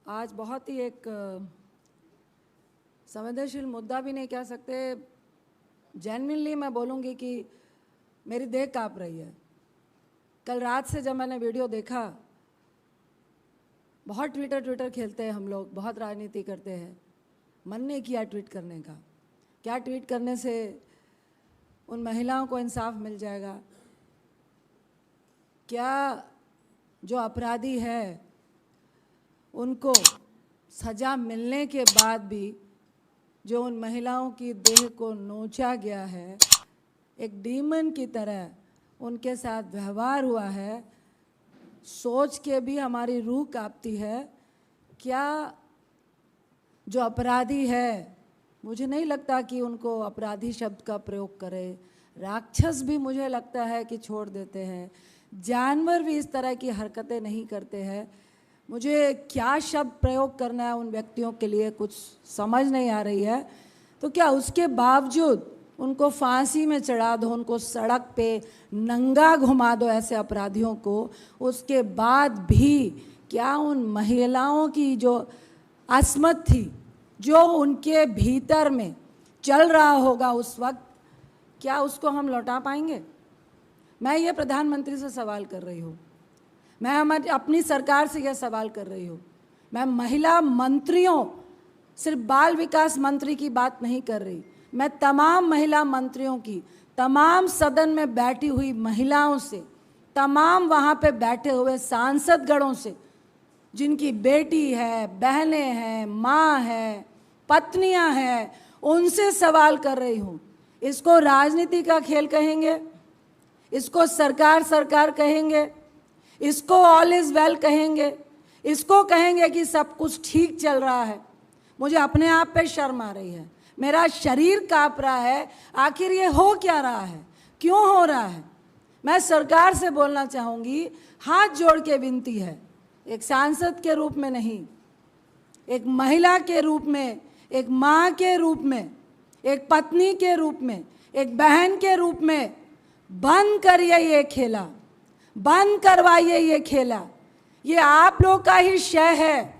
आज बहुत ही एक संवेदनशील मुद्दा भी नहीं कह सकते। जेन्युइनली मैं बोलूँगी कि मेरी देह काँप रही है। कल रात से जब मैंने वीडियो देखा, बहुत ट्विटर खेलते हैं हम लोग, बहुत राजनीति करते हैं, मन नहीं किया ट्वीट करने का। क्या ट्वीट करने से उन महिलाओं को इंसाफ मिल जाएगा? क्या जो अपराधी है उनको सज़ा मिलने के बाद भी जो उन महिलाओं की देह को नोचा गया है, एक डीमन की तरह उनके साथ व्यवहार हुआ है, सोच के भी हमारी रूह कांपती है। क्या जो अपराधी है, मुझे नहीं लगता कि उनको अपराधी शब्द का प्रयोग करे। राक्षस भी मुझे लगता है कि छोड़ देते हैं, जानवर भी इस तरह की हरकतें नहीं करते हैं। मुझे क्या शब्द प्रयोग करना है उन व्यक्तियों के लिए कुछ समझ नहीं आ रही है। तो क्या उसके बावजूद उनको फांसी में चढ़ा दो, उनको सड़क पे नंगा घुमा दो ऐसे अपराधियों को, उसके बाद भी क्या उन महिलाओं की जो अस्मत थी, जो उनके भीतर में चल रहा होगा उस वक्त, क्या उसको हम लौटा पाएंगे? मैं ये प्रधानमंत्री से सवाल कर रही हूँ, मैं हमारी अपनी सरकार से यह सवाल कर रही हूँ। मैं महिला मंत्रियों, सिर्फ बाल विकास मंत्री की बात नहीं कर रही, मैं तमाम महिला मंत्रियों की, तमाम सदन में बैठी हुई महिलाओं से, तमाम वहाँ पे बैठे हुए सांसदगणों से, जिनकी बेटी है, बहनें हैं, माँ है, पत्नियाँ हैं, उनसे सवाल कर रही हूँ। इसको राजनीति का खेल कहेंगे? इसको सरकार कहेंगे? इसको ऑल इज़ वेल कहेंगे? इसको कहेंगे कि सब कुछ ठीक चल रहा है? मुझे अपने आप पे शर्म आ रही है, मेरा शरीर काँप रहा है। आखिर ये हो क्या रहा है, क्यों हो रहा है? मैं सरकार से बोलना चाहूँगी, हाथ जोड़ के विनती है, एक सांसद के रूप में नहीं, एक महिला के रूप में, एक माँ के रूप में, एक पत्नी के रूप में, एक बहन के रूप में, बंद करिए ये खेला, बंद करवाइए ये खेला। ये आप लोग का ही शय है।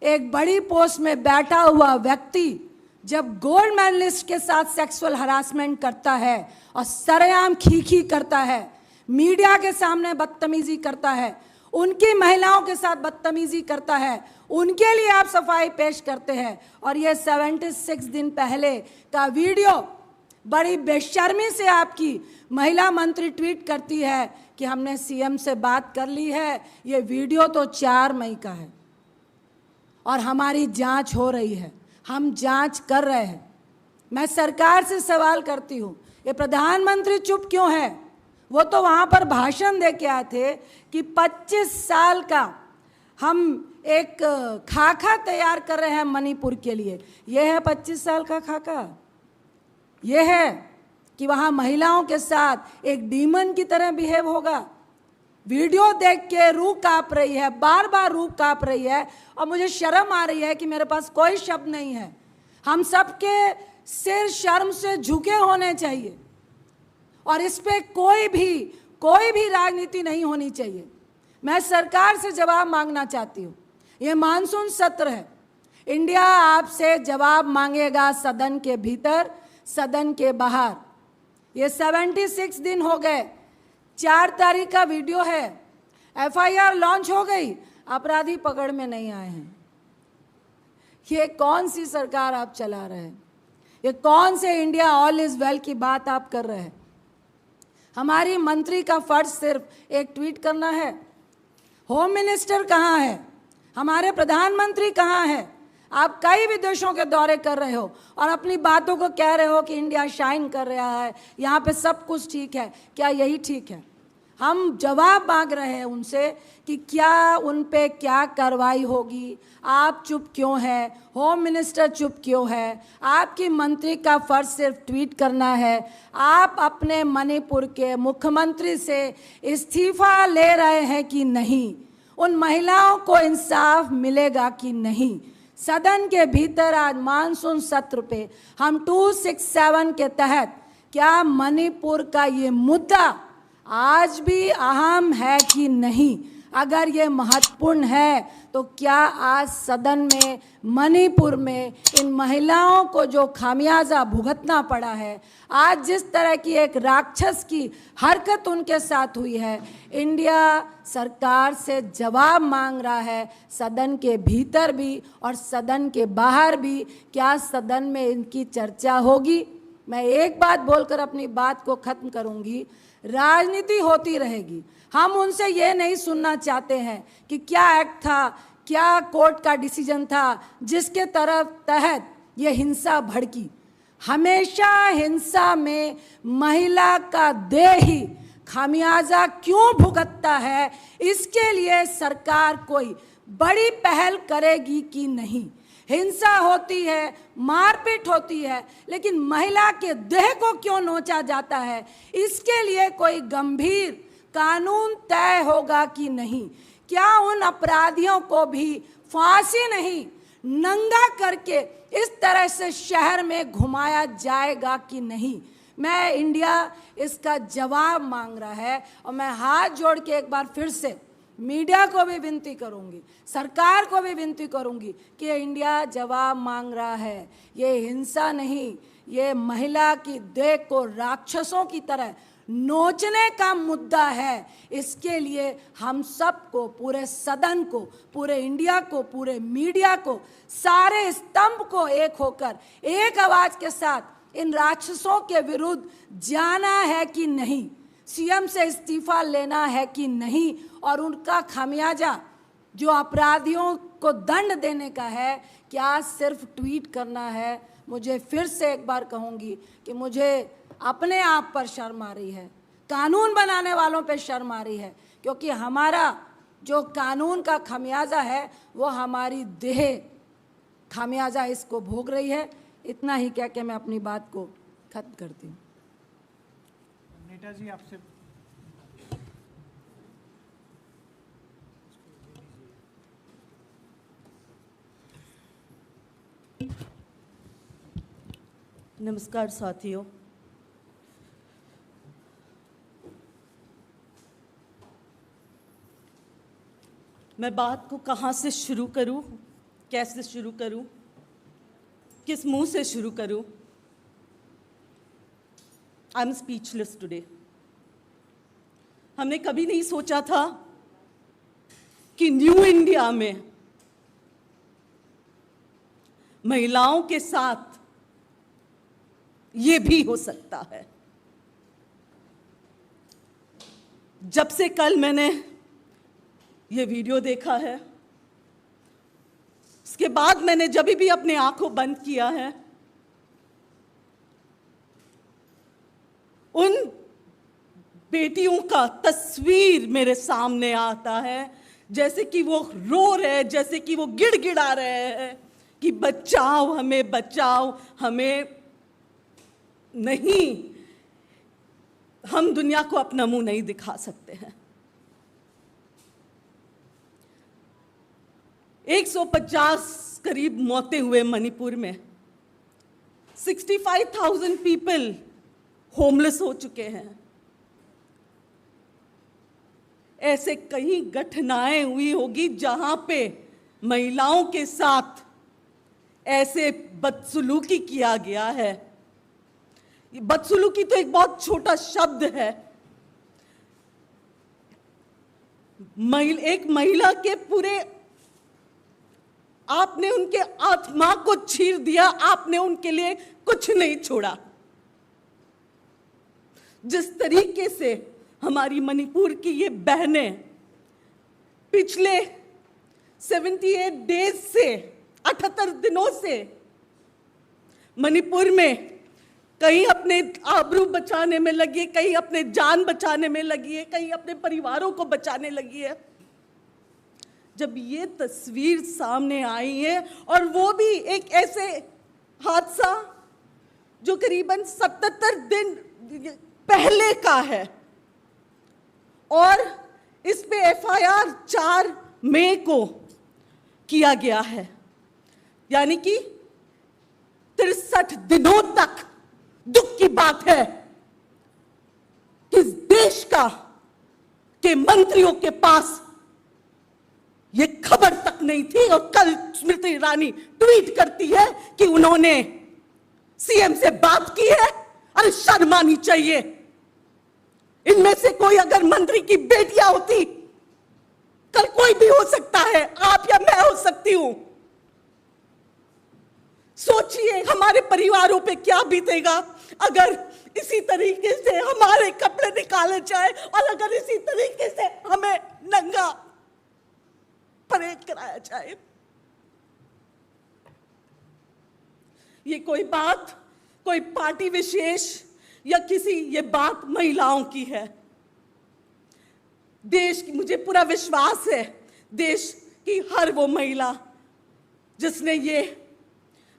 एक बड़ी पोस्ट में बैठा हुआ व्यक्ति जब गोल्ड मेडलिस्ट के साथ सेक्सुअल हरासमेंट करता है और सरेआम खीखी करता है, मीडिया के सामने बदतमीजी करता है, उनकी महिलाओं के साथ बदतमीजी करता है, उनके लिए आप सफाई पेश करते हैं। और ये 76 दिन पहले का वीडियो बड़ी बेशर्मी से आपकी महिला मंत्री ट्वीट करती है कि हमने सीएम से बात कर ली है। ये वीडियो तो 4 मई का है और हमारी जांच हो रही है, हम जांच कर रहे हैं। मैं सरकार से सवाल करती हूँ, ये प्रधानमंत्री चुप क्यों है? वो तो वहाँ पर भाषण दे के आए थे कि 25 साल का हम एक खाका तैयार कर रहे हैं मणिपुर के लिए। ये है 25 साल का खाका? ये है कि वहाँ महिलाओं के साथ एक डीमन की तरह बिहेव होगा? वीडियो देख के रूह काँप रही है, बार बार रूह काँप रही है, और मुझे शर्म आ रही है कि मेरे पास कोई शब्द नहीं है। हम सबके सिर शर्म से झुके होने चाहिए और इस पे कोई भी राजनीति नहीं होनी चाहिए। मैं सरकार से जवाब मांगना चाहती हूँ। ये मानसून सत्र है, इंडिया आपसे जवाब मांगेगा, सदन के भीतर, सदन के बाहर। ये 76 दिन हो गए, 4 तारीख का वीडियो है, एफआईआर लॉन्च हो गई, अपराधी पकड़ में नहीं आए हैं। ये कौन सी सरकार आप चला रहे हैं? ये कौन से इंडिया ऑल इज वेल की बात आप कर रहे हैं? हमारी मंत्री का फर्ज सिर्फ एक ट्वीट करना है। होम मिनिस्टर कहाँ है? हमारे प्रधानमंत्री कहाँ है? आप कई विदेशों के दौरे कर रहे हो और अपनी बातों को कह रहे हो कि इंडिया शाइन कर रहा है, यहाँ पे सब कुछ ठीक है। क्या यही ठीक है? हम जवाब मांग रहे हैं उनसे कि क्या उन पे क्या कार्रवाई होगी। आप चुप क्यों हैं? होम मिनिस्टर चुप क्यों है? आपकी मंत्री का फर्ज सिर्फ ट्वीट करना है। आप अपने मणिपुर के मुख्यमंत्री से इस्तीफा ले रहे हैं कि नहीं? उन महिलाओं को इंसाफ मिलेगा कि नहीं? सदन के भीतर आज मानसून सत्र पे हम 267 के तहत क्या मणिपुर का ये मुद्दा आज भी अहम है कि नहीं? अगर ये महत्वपूर्ण है तो क्या आज सदन में मणिपुर में इन महिलाओं को जो खामियाजा भुगतना पड़ा है, आज जिस तरह की एक राक्षस की हरकत उनके साथ हुई है, इंडिया सरकार से जवाब मांग रहा है, सदन के भीतर भी और सदन के बाहर भी। क्या सदन में इनकी चर्चा होगी? मैं एक बात बोलकर अपनी बात को खत्म करूंगी, राजनीति होती रहेगी। हम उनसे ये नहीं सुनना चाहते हैं कि क्या एक्ट था, क्या कोर्ट का डिसीजन था जिसके तहत ये हिंसा भड़की। हमेशा हिंसा में महिला का देह ही खामियाजा क्यों भुगतता है, इसके लिए सरकार कोई बड़ी पहल करेगी कि नहीं? हिंसा होती है, मारपीट होती है, लेकिन महिला के देह को क्यों नोचा जाता है, इसके लिए कोई गंभीर कानून तय होगा कि नहीं? क्या उन अपराधियों को भी फांसी नहीं, नंगा करके इस तरह से शहर में घुमाया जाएगा कि नहीं? मैं इंडिया इसका जवाब मांग रहा है और मैं हाथ जोड़ के एक बार फिर से मीडिया को भी विनती करूंगी, सरकार को भी विनती करूंगी कि इंडिया जवाब मांग रहा है। ये हिंसा नहीं, ये महिला की देह को राक्षसों की तरह नोचने का मुद्दा है। इसके लिए हम सबको, पूरे सदन को, पूरे इंडिया को, पूरे मीडिया को, सारे स्तंभ को एक होकर एक आवाज के साथ इन राक्षसों के विरुद्ध जाना है कि नहीं? सीएम से इस्तीफा लेना है कि नहीं? और उनका खामियाजा जो अपराधियों को दंड देने का है, क्या सिर्फ ट्वीट करना है? मुझे फिर से एक बार कहूँगी कि मुझे अपने आप पर शर्म आ रही है, कानून बनाने वालों पे शर्म आ रही है, क्योंकि हमारा जो कानून का खामियाजा है वो हमारी देह खामियाजा इसको भोग रही है। इतना ही कह के मैं अपनी बात को खत्म करती हूँ। नेताजी आपसे नमस्कार साथियों, मैं बात को कहाँ से शुरू करूँ, कैसे शुरू करूँ, किस मुंह से शुरू करूँ? I am speechless today. हमने कभी नहीं सोचा था कि न्यू इंडिया में महिलाओं के साथ ये भी हो सकता है। जब से कल मैंने ये वीडियो देखा है, उसके बाद मैंने जब भी अपने आंखों बंद किया है, उन बेटियों का तस्वीर मेरे सामने आता है, जैसे कि वो रो रहे, जैसे कि वो गिड़गिड़ा रहे हैं कि बचाओ हमें, बचाओ हमें। नहीं, हम दुनिया को अपना मुंह नहीं दिखा सकते हैं। 150 करीब मौतें हुए मणिपुर में, 65,000 पीपल होमलेस हो चुके हैं। ऐसे कई घटनाएं हुई होगी जहां पे महिलाओं के साथ ऐसे बदसलूकी किया गया है। बदसलूकी तो एक बहुत छोटा शब्द है। एक महिला के पूरे, आपने उनके आत्मा को चीर दिया, आपने उनके लिए कुछ नहीं छोड़ा। जिस तरीके से हमारी मणिपुर की ये बहनें पिछले 78 डेज से, 78 दिनों से मणिपुर में कहीं अपने आबरू बचाने में लगी है, कहीं अपने जान बचाने में लगी है, कहीं अपने परिवारों को बचाने लगी है। जब ये तस्वीर सामने आई है, और वो भी एक ऐसे हादसा जो करीबन 77 दिन पहले का है, और इस पे एफआईआर 4 मई को किया गया है, यानी कि 63 दिनों तक। दुख की बात है कि इस देश के मंत्रियों के पास ये खबर तक नहीं थी, और कल स्मृति ईरानी ट्वीट करती है कि उन्होंने सीएम से बात की है। अरे शर्म आनी चाहिए। इनमें से कोई अगर मंत्री की बेटियां होती, कल कोई भी हो सकता है, आप या मैं हो सकती हूं। सोचिए हमारे परिवारों पे क्या बीतेगा अगर इसी तरीके से हमारे कपड़े निकाले जाए, और अगर इसी तरीके से हमें नंगा परेड कराया जाए। ये कोई बात कोई पार्टी विशेष या किसी, ये बात महिलाओं की है। देश की, मुझे पूरा विश्वास है, देश की हर वो महिला जिसने ये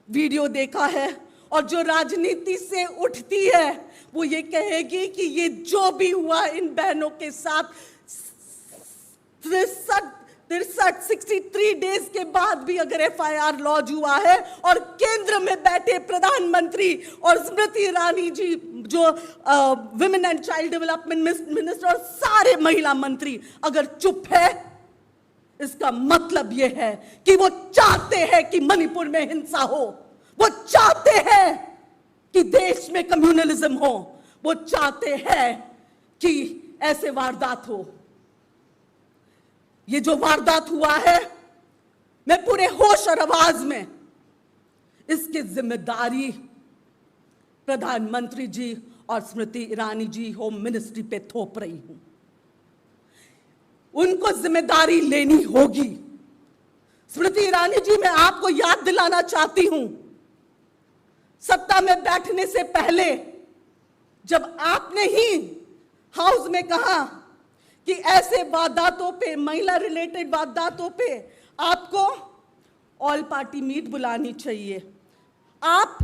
वीडियो देखा है और जो राजनीति से उठती है, वो ये कहेगी कि ये जो भी हुआ इन बहनों के साथ 63 डेज के बाद भी अगर एफआईआर लॉन्च हुआ है, और केंद्र में बैठे प्रधानमंत्री और स्मृति ईरानी जी जो women and child development minister और सारे महिला मंत्री अगर चुप है, इसका मतलब यह है कि वो चाहते हैं कि मणिपुर में हिंसा हो, वो चाहते हैं कि देश में कम्युनलिज्म हो, वो चाहते हैं कि ऐसे वारदात हो। ये जो वारदात हुआ है, मैं पूरे होश और आवाज में इसकी जिम्मेदारी प्रधानमंत्री जी और स्मृति ईरानी जी होम मिनिस्ट्री पे थोप रही हूं। उनको जिम्मेदारी लेनी होगी। स्मृति ईरानी जी, मैं आपको याद दिलाना चाहती हूं, सत्ता में बैठने से पहले जब आपने ही हाउस में कहा कि ऐसे वारदातों पे, महिला रिलेटेड वारदातों पे आपको ऑल पार्टी मीट बुलानी चाहिए, आप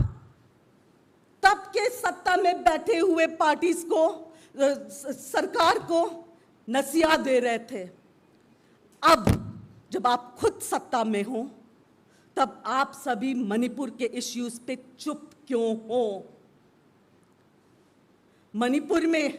तब के सत्ता में बैठे हुए पार्टीज को, सरकार को नसीहा दे रहे थे। अब जब आप खुद सत्ता में हो, तब आप सभी मणिपुर के इश्यूज पे चुप क्यों हो? मणिपुर में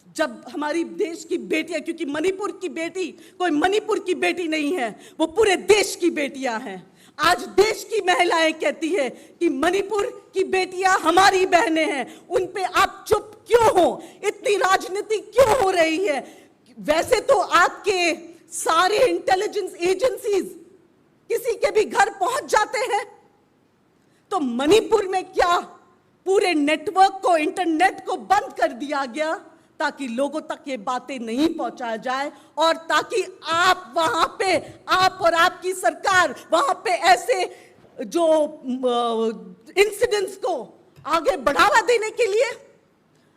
जब हमारी देश की बेटियां, क्योंकि मणिपुर की बेटी कोई मणिपुर की बेटी नहीं है, वो पूरे देश की बेटियां हैं। आज देश की महिलाएं कहती है कि मणिपुर की बेटियां हमारी बहनें हैं, उन पे आप चुप क्यों हो? इतनी राजनीति क्यों हो रही है? वैसे तो आपके सारे इंटेलिजेंस एजेंसीज किसी के भी घर पहुंच जाते हैं, तो मणिपुर में क्या पूरे नेटवर्क को, इंटरनेट को बंद कर दिया गया ताकि लोगों तक ये बातें नहीं पहुंचाया जाए, और ताकि आप वहां पे, आप और आपकी सरकार वहां पे ऐसे जो इंसिडेंट्स को आगे बढ़ावा देने के लिए?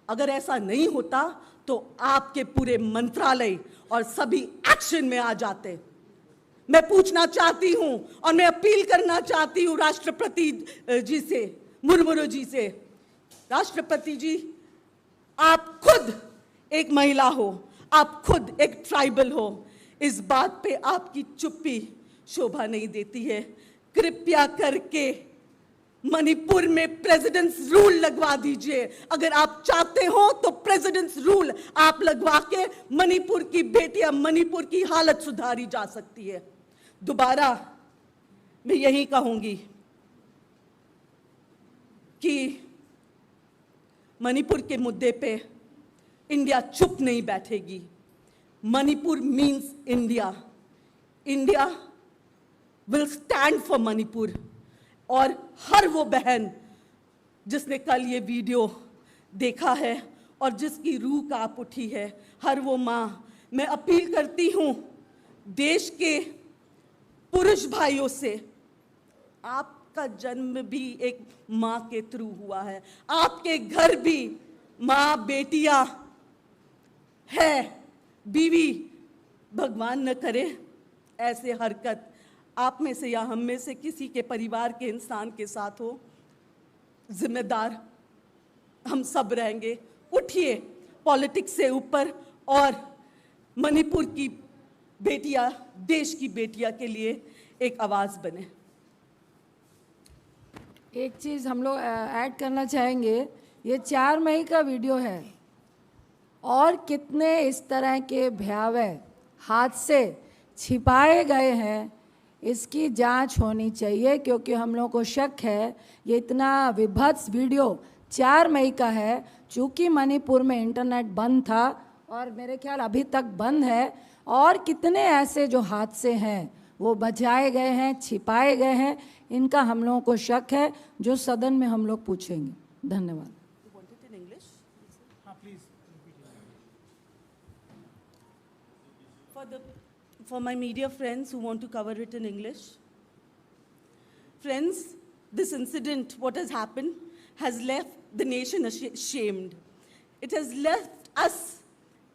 अगर ऐसा नहीं होता तो आपके पूरे मंत्रालय और सभी एक्शन में आ जाते। मैं पूछना चाहती हूं और मैं अपील करना चाहती हूं राष्ट्रपति जी से, मुर्मू जी से, राष्ट्रपति जी, आप खुद एक महिला हो, आप खुद एक ट्राइबल हो, इस बात पे आपकी चुप्पी शोभा नहीं देती है। कृपया करके मणिपुर में प्रेसिडेंट्स रूल लगवा दीजिए। अगर आप चाहते हो तो प्रेसिडेंट्स रूल आप लगवा के मणिपुर की बेटियां, मणिपुर की हालत सुधारी जा सकती है। दोबारा मैं यही कहूंगी कि मणिपुर के मुद्दे पे इंडिया चुप नहीं बैठेगी। Manipur means India. India will stand for Manipur. और हर वो बहन जिसने कल ये वीडियो देखा है और जिसकी रूह कांप उठी है, हर वो माँ, मैं अपील करती हूँ देश के पुरुष भाइयों से, आपका जन्म भी एक माँ के थ्रू हुआ है, आपके घर भी माँ बेटियां है, बीवी, भगवान न करे ऐसे हरकत आप में से या हम में से किसी के परिवार के इंसान के साथ हो। जिम्मेदार हम सब रहेंगे। उठिए पॉलिटिक्स से ऊपर और मणिपुर की बेटियां, देश की बेटियां के लिए एक आवाज बने। एक चीज़ हम लोग ऐड करना चाहेंगे, ये 4 मई का वीडियो है और कितने इस तरह के भयावह हाथ से छिपाए गए हैं, इसकी जांच होनी चाहिए, क्योंकि हम लोगों को शक है ये इतना विभत्स वीडियो 4 मई का है। चूँकि मणिपुर में इंटरनेट बंद था और मेरे ख्याल अभी तक बंद है, और कितने ऐसे जो हादसे हैं वो बचाए गए हैं, छिपाए गए हैं, इनका हम लोगों को शक है, जो सदन में हम लोग पूछेंगे। धन्यवाद। हाँ please For my media friends who want to cover it in English. Friends, this incident, what has happened, has left the nation ashamed. It has left us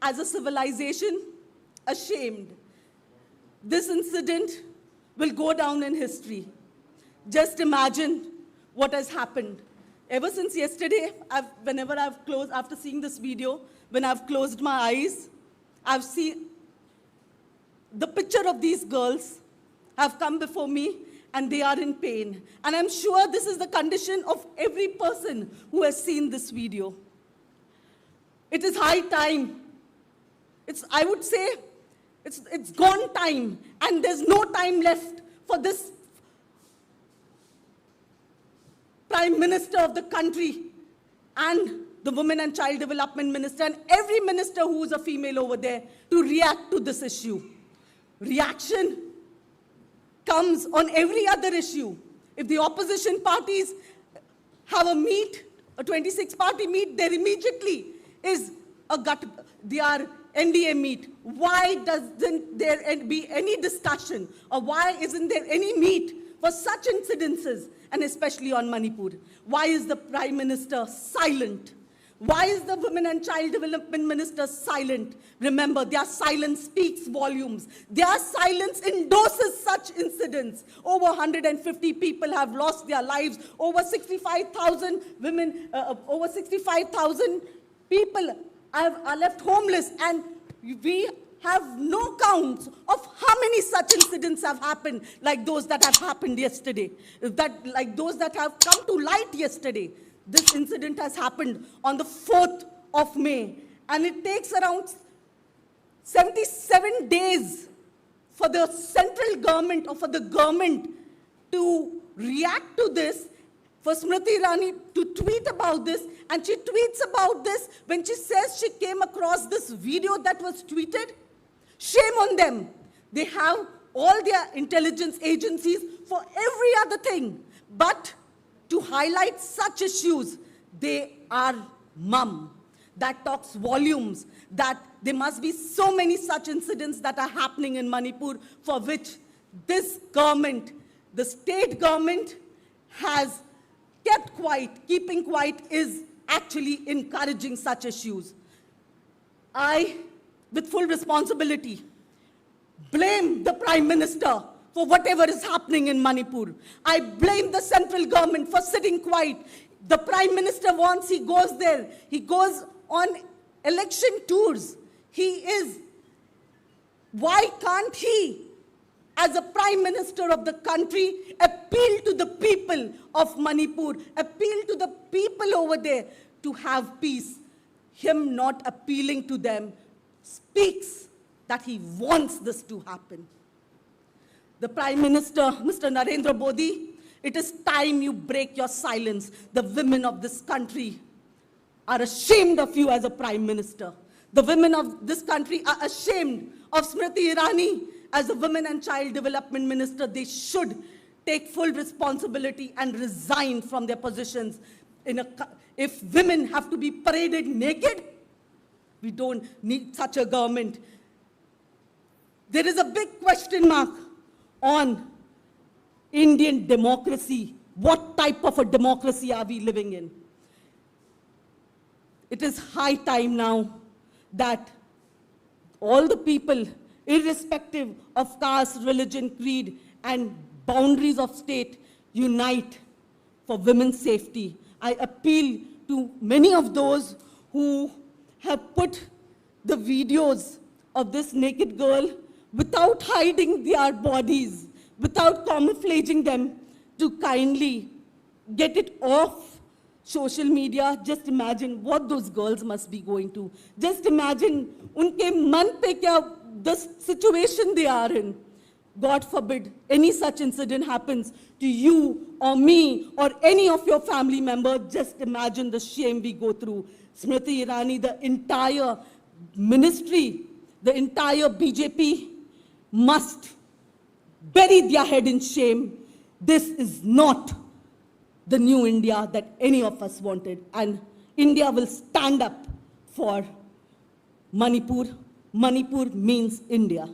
as a civilization ashamed. This incident will go down in history. Just imagine what has happened. Ever since yesterday, whenever I've closed, after seeing this video, when I've closed my eyes, I've seen the picture of these girls have come before me, and they are in pain. And I'm sure this is the condition of every person who has seen this video. It is high time. I would say, it's gone time, and there's no time left for this Prime Minister of the country and the Women and Child Development Minister and every minister who is a female over there to react to this issue. Reaction comes on every other issue. If the opposition parties have a meet, a 26-party meet, there immediately is their NDA meet. Why doesn't there be any discussion, or why isn't there any meet for such incidences, and especially on Manipur? Why is the Prime Minister silent? Why is the Women and Child Development Minister silent? Remember, their silence speaks volumes. Their silence endorses such incidents. Over 150 people have lost their lives. Over 65,000 women, over 65,000 people are left homeless. And we have no counts of how many such incidents have happened, like those that have happened yesterday, like those that have come to light yesterday. This incident has happened on the 4th of May, and it takes around 77 days for the central government or for the government to react to this, for Smriti Irani to tweet about this, and she tweets about this when she says she came across this video that was tweeted. Shame on them. They have all their intelligence agencies for every other thing, but to highlight such issues, they are mum. That talks volumes, that there must be so many such incidents that are happening in Manipur, for which this government, the state government, has kept quiet. Keeping quiet is actually encouraging such issues. I, with full responsibility, blame the Prime Minister for whatever is happening in Manipur. I blame the central government for sitting quiet. The Prime Minister, once he goes there, he goes on election tours. Why can't he, as a Prime Minister of the country, appeal to the people of Manipur, appeal to the people over there to have peace? Him not appealing to them speaks that he wants this to happen. The Prime Minister, Mr. Narendra Modi, it is time you break your silence. The women of this country are ashamed of you as a Prime Minister. The women of this country are ashamed of Smriti Irani as a Women and Child Development Minister. They should take full responsibility and resign from their positions. If women have to be paraded naked, we don't need such a government. There is a big question mark on Indian democracy. What type of a democracy are we living in? It is high time now that all the people, irrespective of caste, religion, creed, and boundaries of state, unite for women's safety. I appeal to many of those who have put the videos of this naked girl without hiding their bodies, without camouflaging them, to kindly get it off social media, just imagine what those girls must be going to. Just imagine unke man pe kya, the situation they are in. God forbid any such incident happens to you or me or any of your family members. Just imagine the shame we go through. Smriti Irani, the entire ministry, the entire BJP must bury their head in shame. This is not the new India that any of us wanted. And India will stand up for Manipur. Manipur means India.